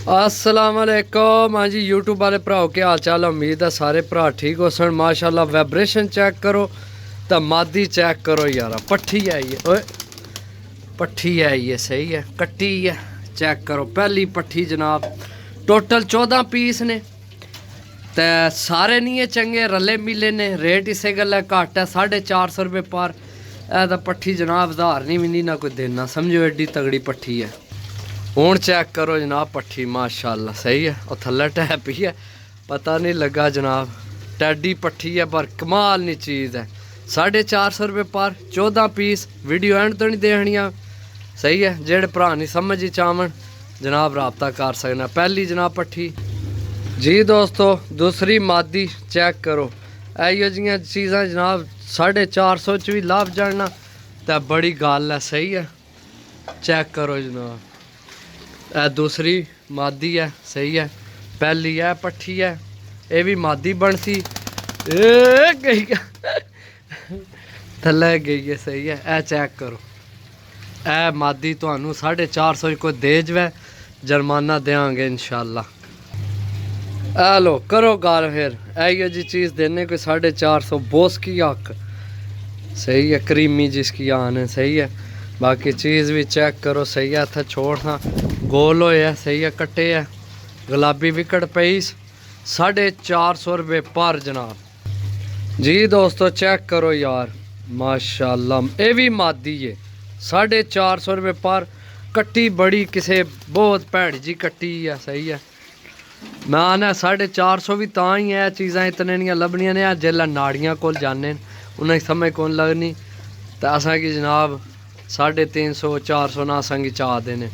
अस्सलाम वालेकुम। हाँ जी यूट्यूब वाले भराओ क्या हाल चाल। उम्मीद है सारे भरा ठीक हो सन। माशाल्लाह वाइब्रेशन चेक करो तो मादी चेक करो यार। पट्ठी है ये, ओए पट्ठी है ये, सही है, कट्टी है, चेक करो। पहली पट्ठी जनाब, टोटल 14 पीस ने ते सारे नहीं है चंगे, रले मिले ने। रेट इसे गल्ला घट है, 450 रुपये पर। ऐ पट्ठी जनाब 1000 नहीं भी नहीं ना कोई देना, समझो एडी तगड़ी पट्ठी है। हूँ चेक करो जनाब पट्ठी, माशाल्लाह सही है। और थल्ले टैप ही है, पता नहीं लगा जनाब। टैडी पट्ठी है पर कमाल नी चीज़ है। 450 रुपये पर, 14 पीस। वीडियो एंड तो नहीं देखनिया, सही है। जेड़े भरा नहीं समझ चावन जनाब रबता कर सकना। पहली जनाब पट्ठी जी दोस्तों, दूसरी मादी चेक करो। इो जी चीज़ा जनाब 450 च भी लाभ जाना तो बड़ी गल है, सही है। चेक करो जनाब, दूसरी मादी है, सही है। पहली है पट्ठी है, ये भी मादी बनती गई थले गई है, सही है। ए चेक करो, ए मादी तो 450 कोई दे जवे, जुर्माना देंगे इंशाल्लाह। ए लो करो गल फिर, इो जी चीज़ देने कोई 450 बोस की हक, सही है। क्रीमी जिसकी आन है, सही है। बाकी चीज़ भी चेक करो, सही है। इतना छोड़ था गोल होया, सही है। कट्टे है, गुलाबी विकट पईस, 450 रुपये पर जनाब जी दोस्तों। चेक करो यार माशाल्लाह, ये भी मादी है, 450 रुपये पर। कट्टी बड़ी किसे बहुत भैड़ी जी कट्टी है, सही है। मैं आना 450 भी ता ही है, चीज़ा इतने नहीं लभनिया ने। जिसलै नाड़ियां कोल जाने उन्हें समझ कौन लगनी, तो असा की जनाब 350 400 ना असा की चाह देने,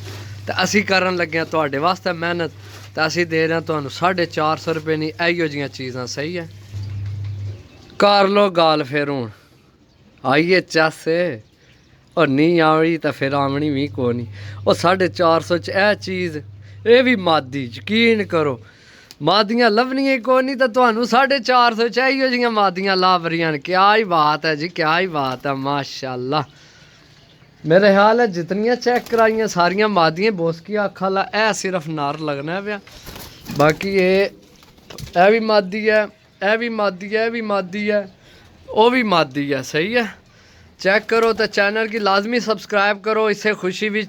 तो असी करन लगे तुहाडे वास्ते मेहनत, तो असी दे रहे तुहानू 450 रुपये नहीं। इहो जिहियां चीज़ां, सही है। कर लो गाल फिर हूँ आइए चस, और नहीं आवड़ी तो फिर आमनी भी को नहीं। और 450 च यह चीज़, ये भी मादी, यकीन करो मादियाँ लभनियां को नहीं, तो तुहानू 450 च इहो जिहियां मादियां लभ रही हैं। क्या ही बात है जी, क्या ही बात है, माशाल्लाह। मेरे ख्याल है जितनियां चेक कराइयां सारियां मादियां। बोस की आखा ला ए सिर्फ नार लगना है। बाकी ये भी मादी है, यह भी मादी है, यह भी मादी है, वो भी मादी है, सही है। चेक करो तो चैनल की लाजमी सब्सक्राइब करो। इससे खुशी भी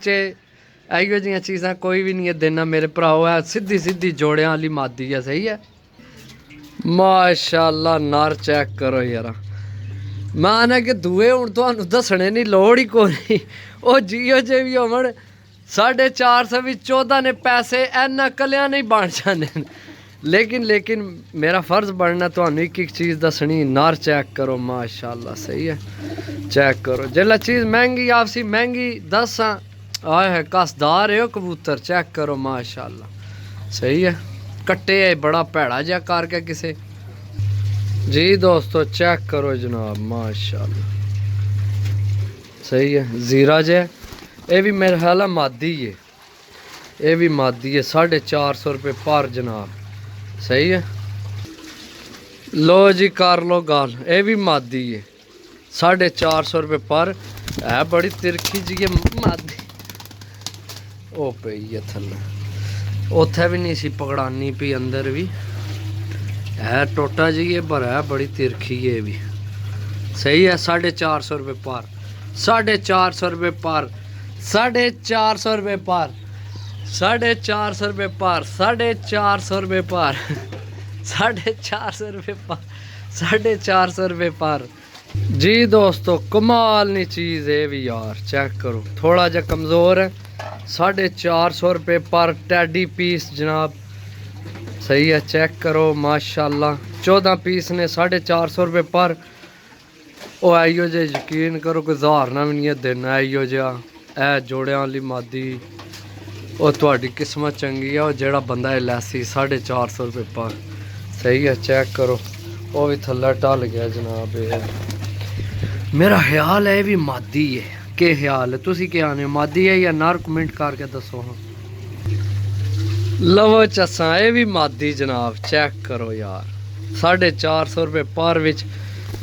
इहो जिहियां चीज़ां कोई भी नहीं है देना मेरे भराओ। है सीधी सीधी जोड़ियां वाली मादी है, सही है। माशाल्लाह नार चेक करो यार। मैं आना कि दूए हूँ तो दसने नहीं लोड़ ही कोई। वो जियो जे भी होवन 450 भी 14 ने पैसे इन्ना कलिया नहीं बन जाने। लेकिन मेरा फर्ज बनना तो एक एक चीज़ दसनी। नार चेक करो माशाल्लाह, सही है। चेक करो जिसला चीज़ महंगी आपसी महंगी 10 आए है कसदार है कबूतर। चेक करो माशाल्लाह, सही है। कट्टे है बड़ा भैड़ा जहा करके किसे जी दोस्तों। चेक करो जनाब माशाल्लाह, सही है। जीरा जे ये भी मेरे ख्याल है मादी है, ये भी मादी है। 450 रुपये पर जनाब, सही है। लो जी कर लो गल, ये भी मादी है, 450 रुपये पर। है बड़ी तिरखी जी है मादी, ओ पई है थल्ले, उत्थे भी नहीं सी पकड़ानी पी, अंदर भी है टोटा जी ये, पर है बड़ी तिरखी है भी, सही है। 450 रुपये पर, 450 रुपये पर, 450 रुपये पर, 450 रुपये पर, 450 रुपये पर, 450 रुपये पर, 450 रुपये पर जी दोस्तों। कमाल नी चीज़ है भी यार। चेक करो थोड़ा जा कमज़ोर है, 450 रुपये पर टैडी पीस जनाब, सही है। चेक करो माशाल्लाह, 14 पीस ने 450 रुपये पर। वो इो जे यकीन करो कोई उदाहरण भी नहीं है देना। इो जहा ए जोड़ियां वाली मादी, वो थोड़ी किस्मत चंगी है। वो जेड़ा बंदा है लैसी 450 रुपये पर, सही है। चेक करो वो भी थल्ला टल गया जनाब। मेरा ख्याल है भी मादी है, के ख्याल है तुसी क्या आने, मादी है या नर? कमेंट करके दसो हाँ। लवो चसा ये भी मादी जनाब। चेक करो यार 450 रुपये पर विच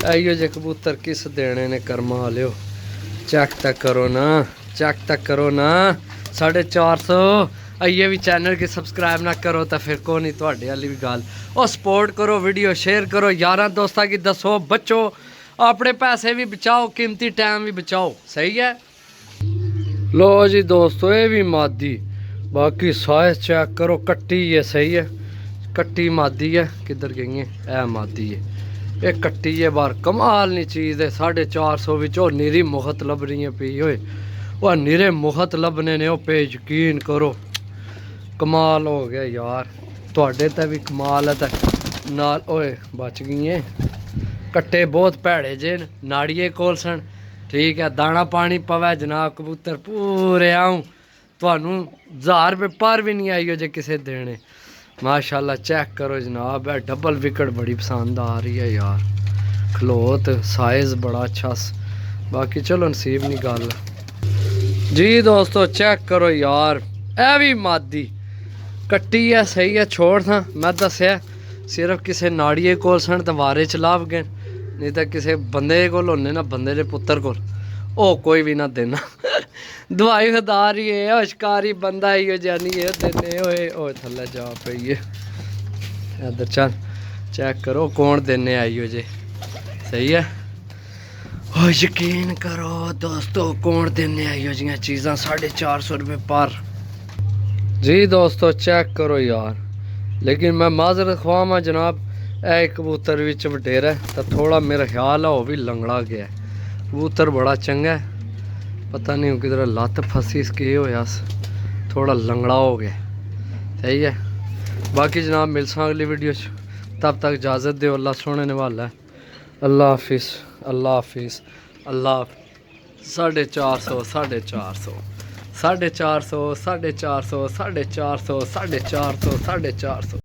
इो जे कबूतर किस देने ने कर्मा वाले। चेक तक करो ना, चेक तक करो ना। 450 आइए भी चैनल की सब्सक्राइब ना करो तो फिर को नहीं थोड़े वाली भी गल और सपोर्ट करो वीडियो शेयर करो यार दोस्तों की दसो बच्चो अपने पैसे भी बचाओ कीमती टाइम भी बचाओ सही है। लो जी दोस्तों ये भी मादी बाकी साइज चेक करो कट्टी है सही है कट्टी मादी है किधर गई है ए मादी है ये कट्टी है बार कमाल नहीं चीज़ है 450 विचो निरी मुहत लभ रही है पी होए वह निरे मुहत लभने ने पे यकीन करो कमाल हो गया यार थोड़े तो भी कमाल है तो नाल ओए बच गई है कट्टे बहुत भैड़े जे नाड़िए कोल सन ठीक है दाना पानी पवै जनाब कबूतर पूरे आऊँ थानू 1000 रुपये पर भी नहीं आई हो जे किसे देने माशाल्लाह चेक करो जनाब है डबल विकेट बड़ी पसंद आ रही है यार खलोत साइज़ बड़ा अच्छा बाकी चलो नसीब नहीं गल जी दोस्तों चेक करो यार ए भी मादी कट्टी है सही है छोड़ था मैं दसिया सिर्फ किसी नाड़िए कोल सन तो वारे च लाभ गए नहीं तो किसी बंदे कोल होने ना बंदे के पुत्र कोल ओ कोई भी ना देना दवाई खदारी है शिकारी बंदा ही हो जानी है देने होए ओ थल्ले जा पई है इधर चल चेक करो कौन देने आई हो जे सही है ओ यकीन करो दोस्तों कौन देने आई हो जियां चीज़ां 450 रुपये पर जी दोस्तों चेक करो यार लेकिन मैं माजरत ख्वाह जनाब ए कबूतर विच वडेरा तो थोड़ा मेरा ख्याल है वह भी लंगड़ा गया कबूतर बड़ा चंगा है पता नहीं किधर लत्त फसी के होया थोड़ा लंगड़ा हो गया सही है। बाकी जनाब मिलसा अगली वीडियो तब तक इजाज़त दो अल्लाह सोने ने वाला है अल्लाह हाफिज़ अल्लाह हाफिज़ अल्लाह 450 450 450 450 450 450 450